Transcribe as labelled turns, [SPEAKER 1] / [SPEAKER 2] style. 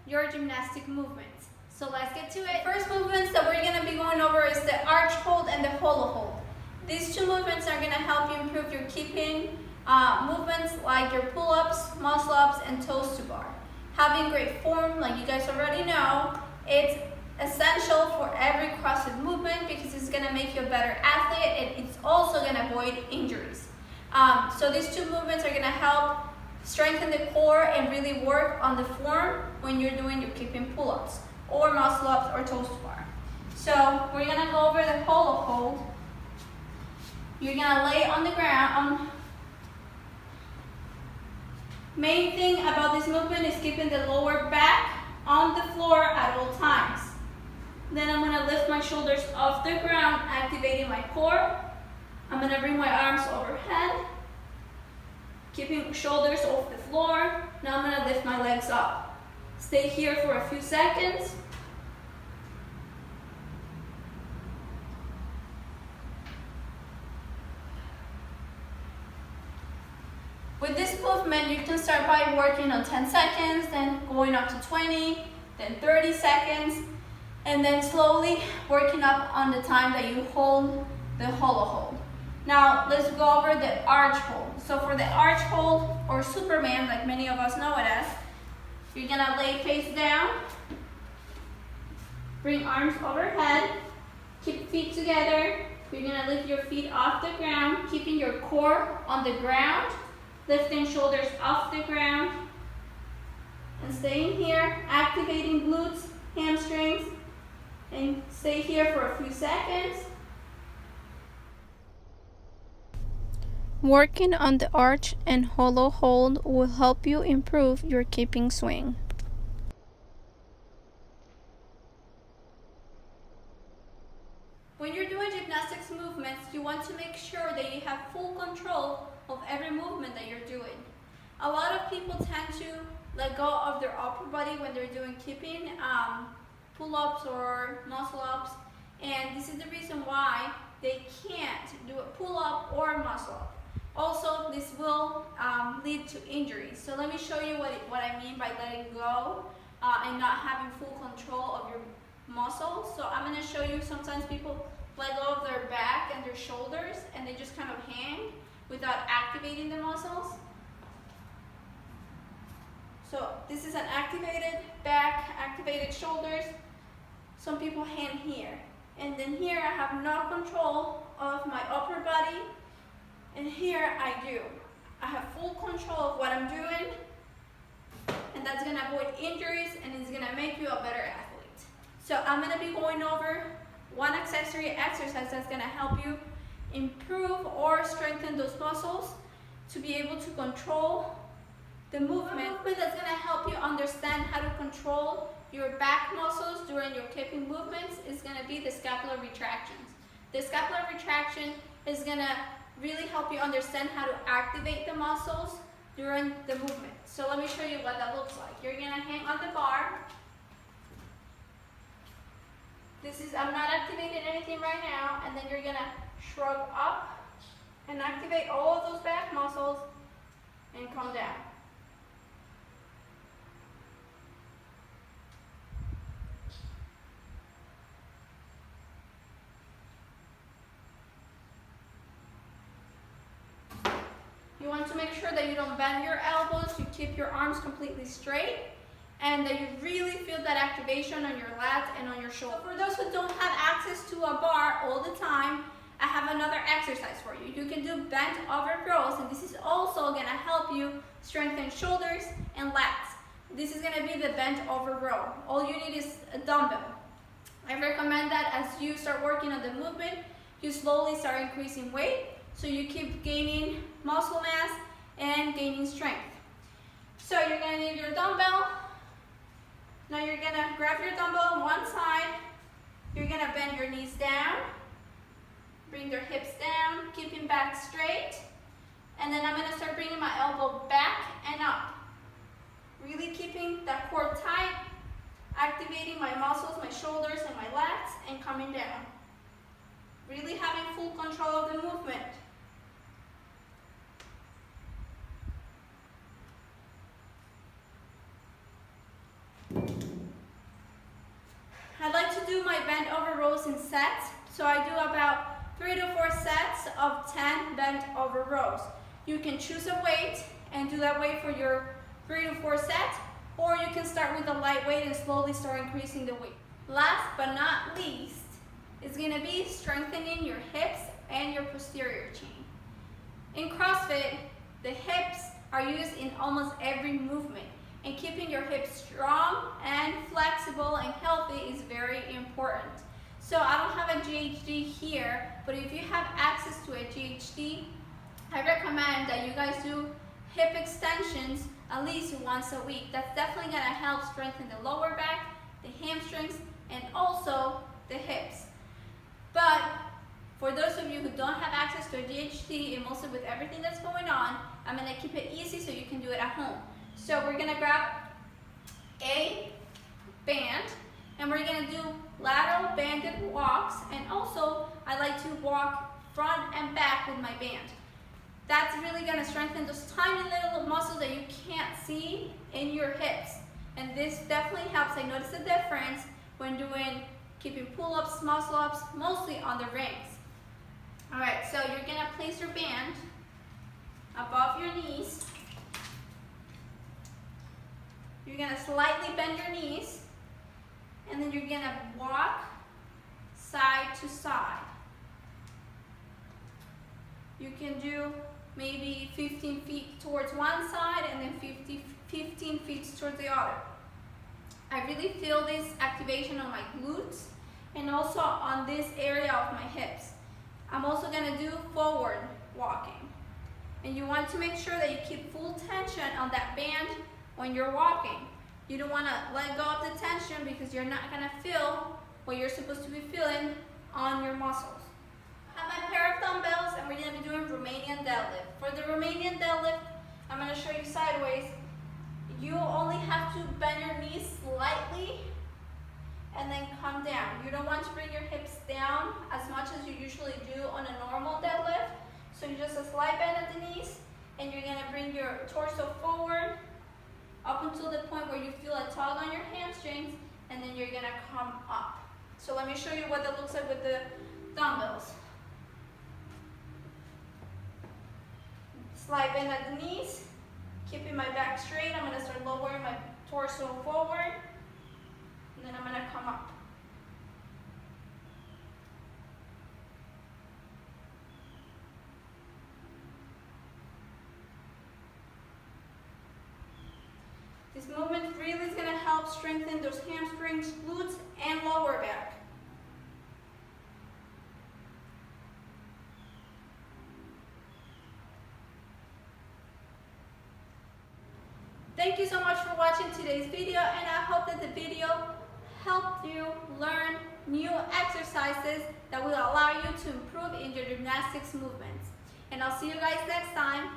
[SPEAKER 1] your gymnastic movements. So let's get to it. First movements that we're going to be going over is the arch hold and the hollow hold. These two movements are going to help you improve your keeping movements like your pull-ups, muscle-ups, and toes to bar. Having great form, like you guys already know, it's essential for every CrossFit movement because it's going to make you a better athlete and it's also going to avoid injuries. So these two movements are going to help strengthen the core and really work on the form when you're doing your keeping pull-ups or muscle-ups or toes to bar. So we're going to go over the hollow hold. You're going to lay on the ground. Main thing about this movement is keeping the lower back on the floor at all times. Then I'm going to lift my shoulders off the ground, activating my core. I'm going to bring my arms overhead, keeping shoulders off the floor. Now I'm going to lift my legs up. Stay here for a few seconds. With this movement, you can start by working on 10 seconds, then going up to 20, then 30 seconds, and then slowly working up on the time that you hold the hollow hold. Now, let's go over the arch hold. So for the arch hold, or Superman, like many of us know it as, you're gonna lay face down, bring arms overhead, keep feet together. You're gonna lift your feet off the ground, keeping your core on the ground, lifting shoulders off the ground, and staying here, activating glutes, hamstrings, and stay here for a few seconds.
[SPEAKER 2] Working on the arch and hollow hold will help you improve your keeping swing.
[SPEAKER 1] When you're doing gymnastics movements, you want to make sure that you have full control of every movement that you're doing. A lot of people tend to let go of their upper body when they're doing keeping pull-ups or muscle-ups, and this is the reason why they can't do a pull-up or a muscle-up. Also, this will lead to injuries. So let me show you what I mean by letting go and not having full control of your muscles. So I'm going to show you, sometimes people let go of their back and their shoulders and they just kind of hang without activating the muscles. So this is an activated back, activated shoulders. Some people hang here. And then here I have no control of my upper body. And here I do. I have full control of what I'm doing. And that's going to avoid injuries and it's going to make you a better athlete. So I'm going to be going over one accessory exercise that's going to help you improve or strengthen those muscles to be able to control the movement. That's going to help you understand how to control your back muscles during your keeping movements is going to be the scapular retractions. The scapular retraction is going to really help you understand how to activate the muscles during the movement. So let me show you what that looks like. You're going to hang on the bar. I'm not activating anything right now, and then you're going to shrug up and activate all of those back muscles and come down. You want to make sure that you don't bend your elbows, you keep your arms completely straight, and that you really feel that activation on your lats and on your shoulders. So for those who don't have access to a bar all the time, I have another exercise for you. You can do bent over rows, and this is also going to help you strengthen shoulders and lats. This is going to be the bent over row. All you need is a dumbbell. I recommend that as you start working on the movement, you slowly start increasing weight, so you keep gaining muscle mass and gaining strength. So you're going to need your dumbbell. Now you're going to grab your dumbbell on one side. You're going to bend your knees down. Bring your hips down, keeping back straight. And then I'm going to start bringing my elbow back and up. Really keeping that core tight, activating my muscles, my shoulders and my lats, and coming down. Really having full control of the movement. to do my bent over rows in sets. So I do about 3 to 4 sets of 10 bent over rows. You can choose a weight and do that weight for your 3 to 4 sets, or you can start with a light weight and slowly start increasing the weight. Last but not least is going to be strengthening your hips and your posterior chain. In CrossFit, the hips are used in almost every movement, and keeping your hips strong and flexible and healthy is very important. So I don't have a GHD here, but if you have access to a GHD, I recommend that you guys do hip extensions at least once a week. That's definitely going to help strengthen the lower back, the hamstrings, and also the hips. But for those of you who don't have access to a GHD, and mostly with everything that's going on, I'm going to keep it easy so you can do it at home. So we're going to grab a band, and we're going to do lateral banded walks, and also I like to walk front and back with my band. That's really going to strengthen those tiny little muscles that you can't see in your hips, and this definitely helps. I notice a difference when keeping pull-ups, muscle-ups, mostly on the rings. Alright, so you're going to place your band above your knees. You're going to slightly bend your knees, and then you're going to walk side to side. You can do maybe 15 feet towards one side and then 15 feet towards the other. I really feel this activation on my glutes and also on this area of my hips. I'm also going to do forward walking. And you want to make sure that you keep full tension on that band when you're walking. You don't want to let go of the tension because you're not going to feel what you're supposed to be feeling on your muscles. I have my pair of dumbbells, and we're going to be doing Romanian deadlift. For the Romanian deadlift, I'm going to show you sideways. You only have to bend your knees slightly and then come down. You don't want to bring your hips down as much as you usually do on a normal deadlift. So you just a slight bend at the knees, and you're going to bring your torso forward up until the point where you feel a tug on your hamstrings, and then you're going to come up. So let me show you what that looks like with the dumbbells. Slight bend at the knees, keeping my back straight. I'm going to start lowering my torso forward, and then I'm going to come up. This movement really is going to help strengthen those hamstrings, glutes, and lower back. Thank you so much for watching today's video, and I hope that the video helped you learn new exercises that will allow you to improve in your gymnastics movements. And I'll see you guys next time.